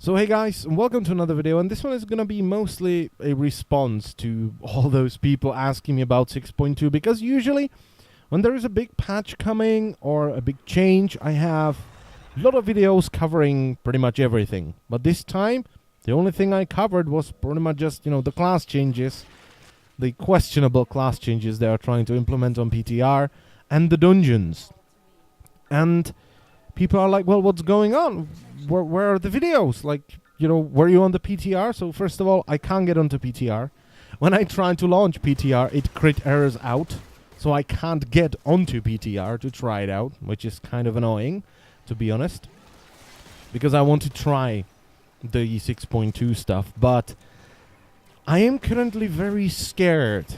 So hey guys, and welcome to another video, and this one is gonna be mostly a response to all those people asking me about 6.2, because usually when there is a big patch coming or a big change, I have a lot of videos covering pretty much everything. But this time, the only thing I covered was pretty much just, the class changes, the questionable class changes they are trying to implement on PTR, and the dungeons. And people are like, well, what's going on? Where are the videos? Like, were you on the PTR? So first of all, I can't get onto PTR. When I try to launch PTR, it crit errors out. So I can't get onto PTR to try it out, which is kind of annoying, to be honest. Because I want to try the 6.2 stuff. But I am currently very scared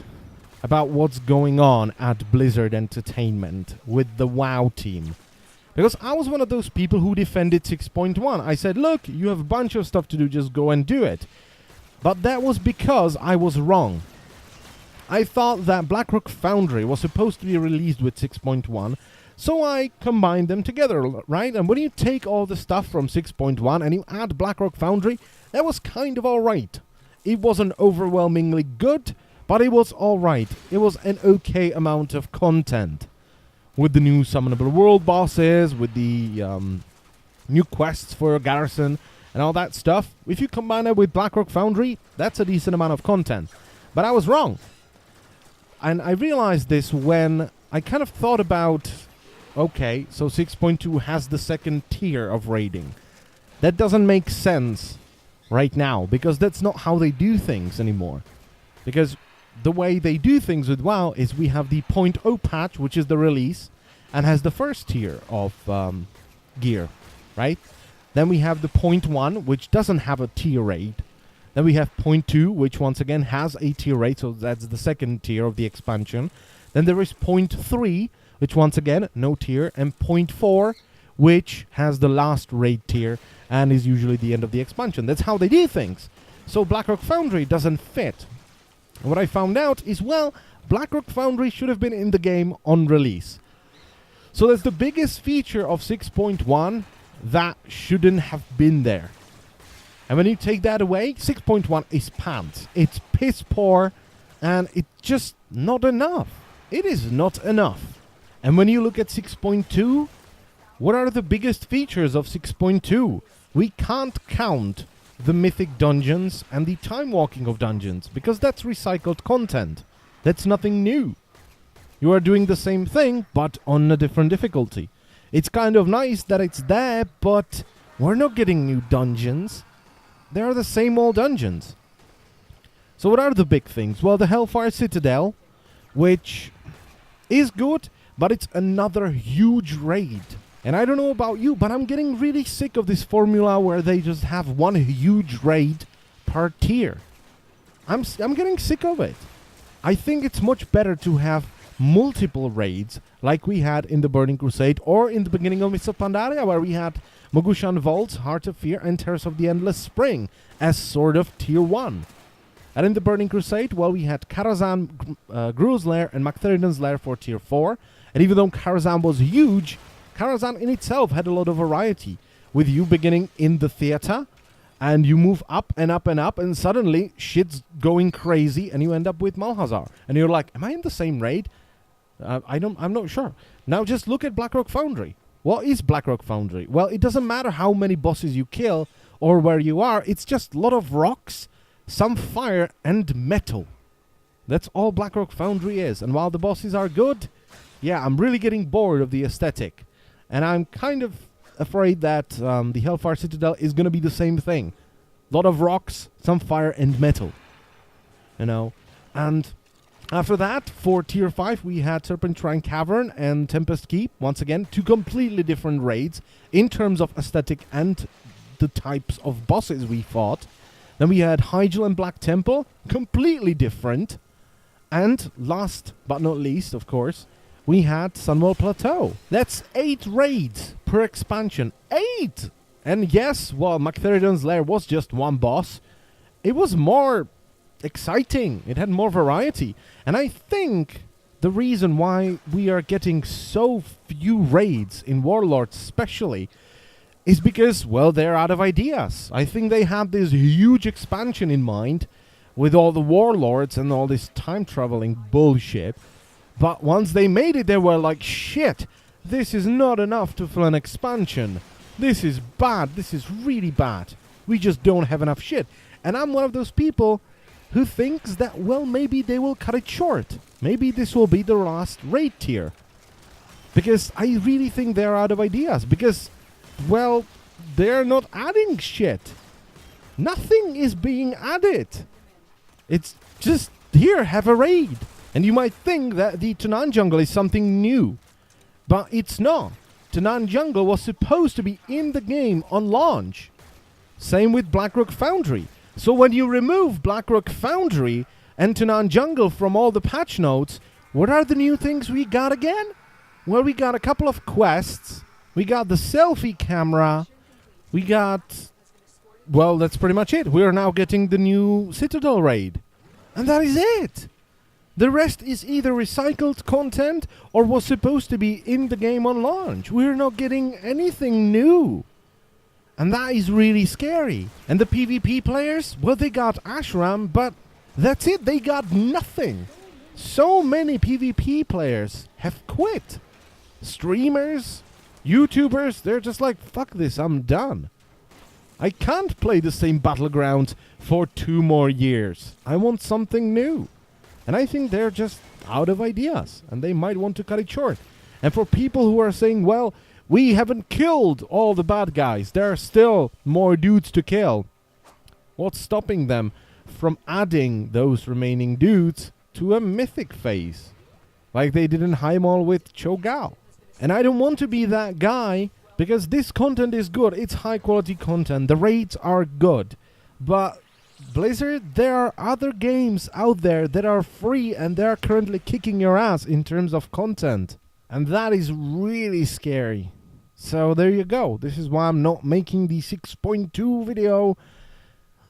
about what's going on at Blizzard Entertainment with the WoW team. Because I was one of those people who defended 6.1. I said, look, you have a bunch of stuff to do, just go and do it. But that was because I was wrong. I thought that Blackrock Foundry was supposed to be released with 6.1, so I combined them together, right? And when you take all the stuff from 6.1 and you add Blackrock Foundry, that was kind of alright. It wasn't overwhelmingly good, but it was alright. It was an okay amount of content. With the new summonable world bosses, with the new quests for Garrison, and all that stuff. If you combine it with Blackrock Foundry, that's a decent amount of content. But I was wrong. And I realized this when I kind of thought about, okay, so 6.2 has the second tier of raiding. That doesn't make sense right now, because that's not how they do things anymore. Because the way they do things with WoW is we have the 0.0 patch, which is the release, and has the first tier of gear, right? Then we have the 0.1, which doesn't have a tier raid. Then we have 0.2, which once again has a tier raid, so that's the second tier of the expansion. Then there is 0.3, which once again, no tier, and 0.4, which has the last raid tier, and is usually the end of the expansion. That's how they do things. So Blackrock Foundry doesn't fit. And what I found out is, well, Blackrock Foundry should have been in the game on release. So that's the biggest feature of 6.1 that shouldn't have been there. And when you take that away, 6.1 is pants. It's piss poor, and it's just not enough. It is not enough. And when you look at 6.2, what are the biggest features of 6.2? We can't count the mythic dungeons and the time walking of dungeons, because that's recycled content. That's nothing new. You are doing the same thing, but on a different difficulty. It's kind of nice that it's there, but we're not getting new dungeons. They are the same old dungeons. So what are the big things? Well, the Hellfire Citadel, which is good, but it's another huge raid. And I don't know about you, but I'm getting really sick of this formula where they just have one huge raid per tier. I'm getting sick of it. I think it's much better to have multiple raids like we had in the Burning Crusade or in the beginning of Mists of Pandaria, where we had Mogushan Vaults, Heart of Fear, and Terrace of the Endless Spring as sort of tier 1. And in the Burning Crusade, well, we had Karazhan, Gruul's Lair, and Magtheridon's Lair for tier 4. And even though Karazhan was huge, Karazhan in itself had a lot of variety, with you beginning in the theater, and you move up and up and up, and suddenly shit's going crazy, and you end up with Malhazar. And you're like, am I in the same raid? I'm not sure. Now just look at Blackrock Foundry. What is Blackrock Foundry? Well, it doesn't matter how many bosses you kill or where you are, it's just a lot of rocks, some fire, and metal. That's all Blackrock Foundry is. And while the bosses are good, yeah, I'm really getting bored of the aesthetic. And I'm kind of afraid that the Hellfire Citadel is going to be the same thing. A lot of rocks, some fire, and metal. And after that, for tier 5, we had Serpentine Cavern and Tempest Keep. Once again, two completely different raids in terms of aesthetic and the types of bosses we fought. Then we had Hyjal and Black Temple, completely different. And last but not least, of course, we had Sunwell Plateau. That's 8 raids per expansion. 8! And yes, while Magtheridon's Lair was just one boss, it was more exciting. It had more variety. And I think the reason why we are getting so few raids in Warlords especially is because, well, they're out of ideas. I think they had this huge expansion in mind with all the warlords and all this time traveling bullshit. But once they made it, they were like, shit, this is not enough to fill an expansion. This is bad. This is really bad. We just don't have enough shit. And I'm one of those people who thinks that, well, maybe they will cut it short. Maybe this will be the last raid tier. Because I really think they're out of ideas. Because, well, they're not adding shit. Nothing is being added. It's just, here, have a raid. And you might think that the Tanan jungle is something new. But it's not. Tanan jungle was supposed to be in the game on launch. Same with Blackrock Foundry. So when you remove Blackrock Foundry and Tanan jungle from all the patch notes, what are the new things we got again? Well, we got a couple of quests. We got the selfie camera. We got... Well, that's pretty much it. We are now getting the new Citadel raid. And that is it. The rest is either recycled content or was supposed to be in the game on launch. We're not getting anything new. And that is really scary. And the PvP players, well, they got Ashram, but that's it. They got nothing. So many PvP players have quit. Streamers, YouTubers, they're just like, fuck this, I'm done. I can't play the same battleground for 2 more years. I want something new. And I think they're just out of ideas. And they might want to cut it short. And for people who are saying, well, we haven't killed all the bad guys. There are still more dudes to kill. What's stopping them from adding those remaining dudes to a mythic phase? Like they did in Highmall with Cho'Gao. And I don't want to be that guy, because this content is good. It's high quality content. The raids are good. But Blizzard, there are other games out there that are free and they're currently kicking your ass in terms of content. And that is really scary. So there you go. This is why I'm not making the 6.2 video.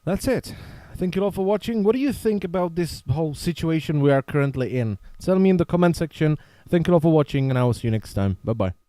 That's it. Thank you all for watching. What do you think about this whole situation we are currently in? Tell me in the comment section. Thank you all for watching, and I will see you next time. Bye-bye.